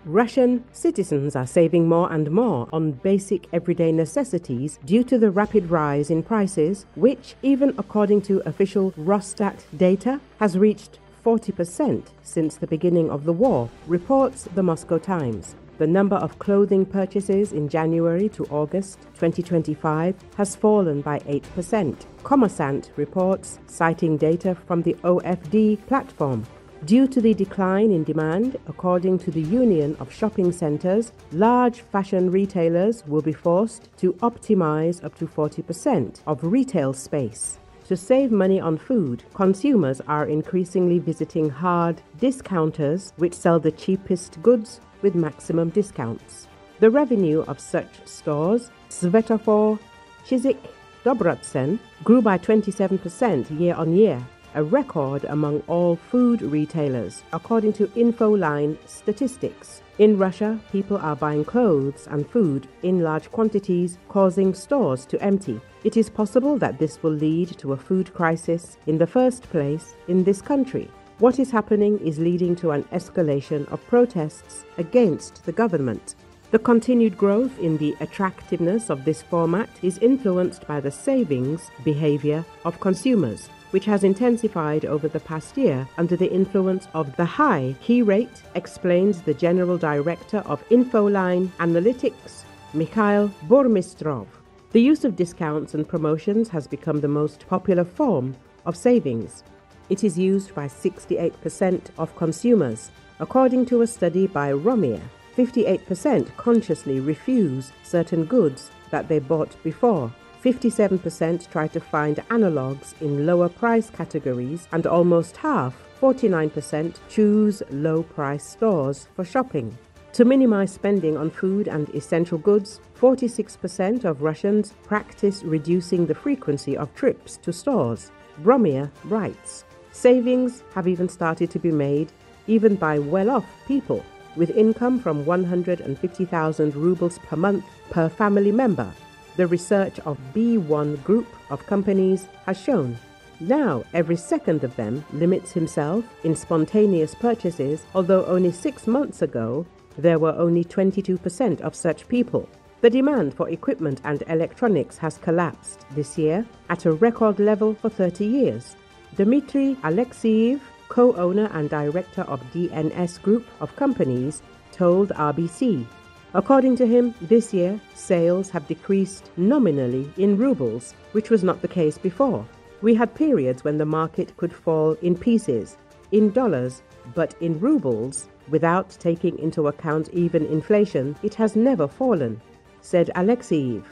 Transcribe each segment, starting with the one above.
Russian citizens are saving more and more on basic everyday necessities due to the rapid rise in prices, which, even according to official Rosstat data, has reached 40% since the beginning of the war, reports the Moscow Times. The number of clothing purchases in January to August 2025 has fallen by 8%. Kommersant reports, citing data from the OFD Platform. Due to the decline in demand, according to the Union of Shopping Centres, large fashion retailers will be forced to optimize up to 40% of retail space. To save money on food, consumers are increasingly visiting hard discounters which sell the cheapest goods with maximum discounts. The revenue of such stores, Svetofor, Chisik, Dobrotzen, grew by 27% year-on-year, a record among all food retailers, according to Infoline-Statistics. In Russia, people are buying clothes and food in large quantities, causing stores to empty. It is possible that this will lead to a food crisis in the first place in this country. What is happening is leading to an escalation of protests against the government. The continued growth in the attractiveness of this format is influenced by the savings behavior of consumers, which has intensified over the past year under the influence of the high key rate, explains the General Director of Infoline-Analytics, Mikhail Burmistrov. The use of discounts and promotions has become the most popular form of savings. It is used by 68% of consumers. According to a study by Romir, 58% consciously refuse certain goods that they bought before. 57% try to find analogues in lower price categories, and almost half, 49%, choose low price stores for shopping. To minimize spending on food and essential goods, 46% of Russians practice reducing the frequency of trips to stores. Romir writes, savings have even started to be made even by well-off people with income from 150,000 rubles per month per family member. The research of B1 Group of companies has shown. Now, every second of them limits himself in spontaneous purchases, although only 6 months ago, there were only 22% of such people. The demand for equipment and electronics has collapsed this year at a record level for 30 years. Dmitry Alexeyev, co-owner and director of DNS Group of companies, told RBC. According to him, this year, sales have decreased nominally in rubles, which was not the case before. We had periods when the market could fall in pieces, in dollars, but in rubles, without taking into account even inflation, it has never fallen, said Alexeyev.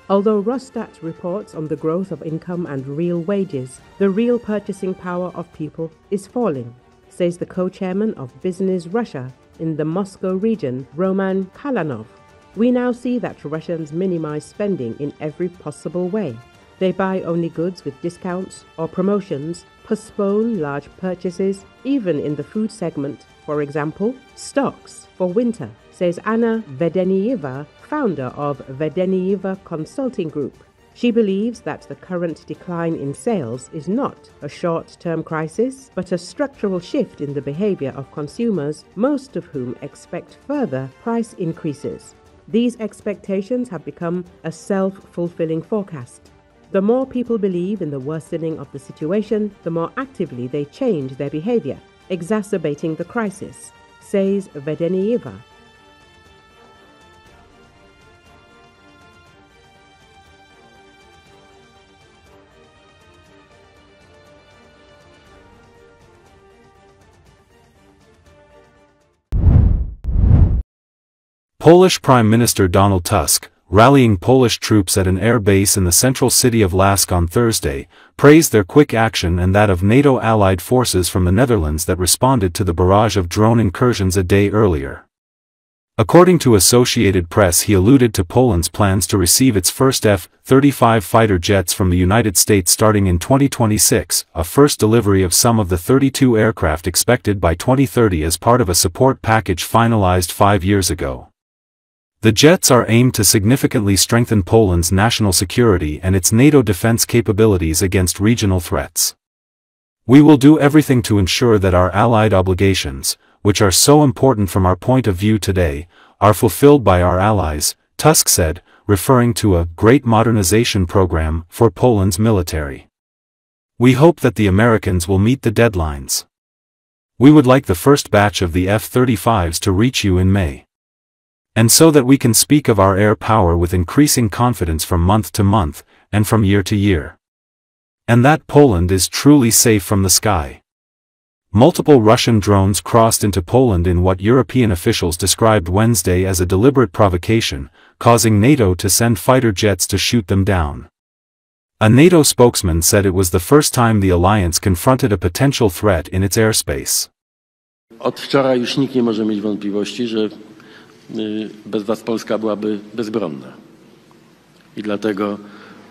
Although Rosstat reports on the growth of income and real wages, the real purchasing power of people is falling, says the co-chairman of Business Russia in the Moscow region, Roman Kalanov. We now see that Russians minimize spending in every possible way. They buy only goods with discounts or promotions, postpone large purchases, even in the food segment, for example, stocks for winter, says Anna Vedenieva, founder of Vedenieva Consulting Group. She believes that the current decline in sales is not a short-term crisis, but a structural shift in the behavior of consumers, most of whom expect further price increases. These expectations have become a self-fulfilling forecast. The more people believe in the worsening of the situation, the more actively they change their behavior, exacerbating the crisis, says Vedenieva. Polish Prime Minister Donald Tusk, rallying Polish troops at an air base in the central city of Lask on Thursday, praised their quick action and that of NATO allied forces from the Netherlands that responded to the barrage of drone incursions a day earlier. According to Associated Press, he alluded to Poland's plans to receive its first F-35 fighter jets from the United States starting in 2026, a first delivery of some of the 32 aircraft expected by 2030 as part of a support package finalized 5 years ago. The jets are aimed to significantly strengthen Poland's national security and its NATO defense capabilities against regional threats. We will do everything to ensure that our allied obligations, which are so important from our point of view today, are fulfilled by our allies, Tusk said, referring to a great modernization program for Poland's military. We hope that the Americans will meet the deadlines. We would like the first batch of the F-35s to reach you in May. And so that we can speak of our air power with increasing confidence from month to month, and from year to year. And that Poland is truly safe from the sky. Multiple Russian drones crossed into Poland in what European officials described Wednesday as a deliberate provocation, causing NATO to send fighter jets to shoot them down. A NATO spokesman said it was the first time the alliance confronted a potential threat in its airspace. Od wczoraj już nikt nie może mieć wątpliwości, że bez was Polska byłaby bezbronna. I dlatego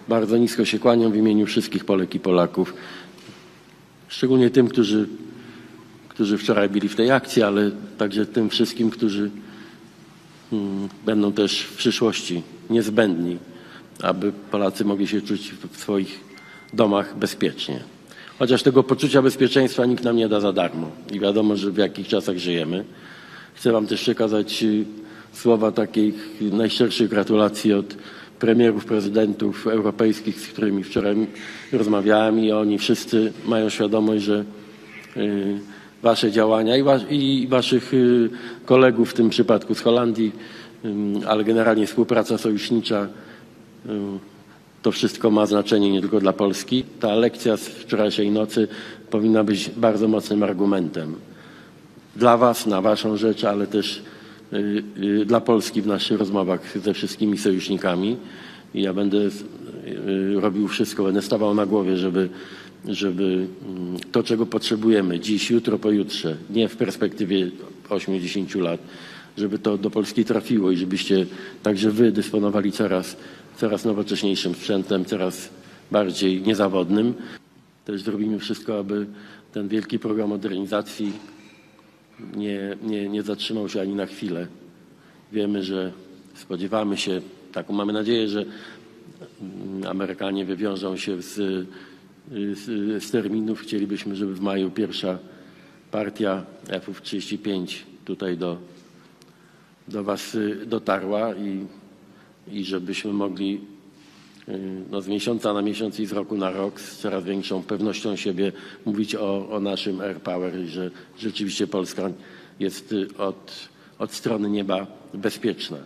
bardzo nisko się kłaniam w imieniu wszystkich Polek i Polaków, szczególnie tym, którzy wczoraj byli w tej akcji, ale także tym wszystkim, którzy będą też w przyszłości niezbędni, aby Polacy mogli się czuć w swoich domach bezpiecznie. Chociaż tego poczucia bezpieczeństwa nikt nam nie da za darmo i wiadomo, że w jakich czasach żyjemy. Chcę wam też przekazać słowa takich najszczerszych gratulacji od premierów, prezydentów europejskich, z którymi wczoraj rozmawiałem, i oni wszyscy mają świadomość, że wasze działania i waszych kolegów, w tym przypadku z Holandii, ale generalnie współpraca sojusznicza, to wszystko ma znaczenie nie tylko dla Polski. Ta lekcja z wczorajszej nocy powinna być bardzo mocnym argumentem dla was, na waszą rzecz, ale też dla Polski w naszych rozmowach ze wszystkimi sojusznikami. I ja będę robił wszystko, będę stawał na głowie, żeby to, czego potrzebujemy dziś, jutro, pojutrze, nie w perspektywie 80 lat, żeby to do Polski trafiło i żebyście także wy dysponowali coraz nowocześniejszym sprzętem, coraz bardziej niezawodnym. Też zrobimy wszystko, aby ten wielki program modernizacji nie zatrzymał się ani na chwilę. Wiemy, że spodziewamy się, taką mamy nadzieję, że Amerykanie wywiążą się z terminów. Chcielibyśmy, żeby w maju pierwsza partia F-35 tutaj do was dotarła i żebyśmy mogli z miesiąca na miesiąc i z roku na rok z coraz większą pewnością siebie mówić o naszym air power, że rzeczywiście Polska jest od strony nieba bezpieczna.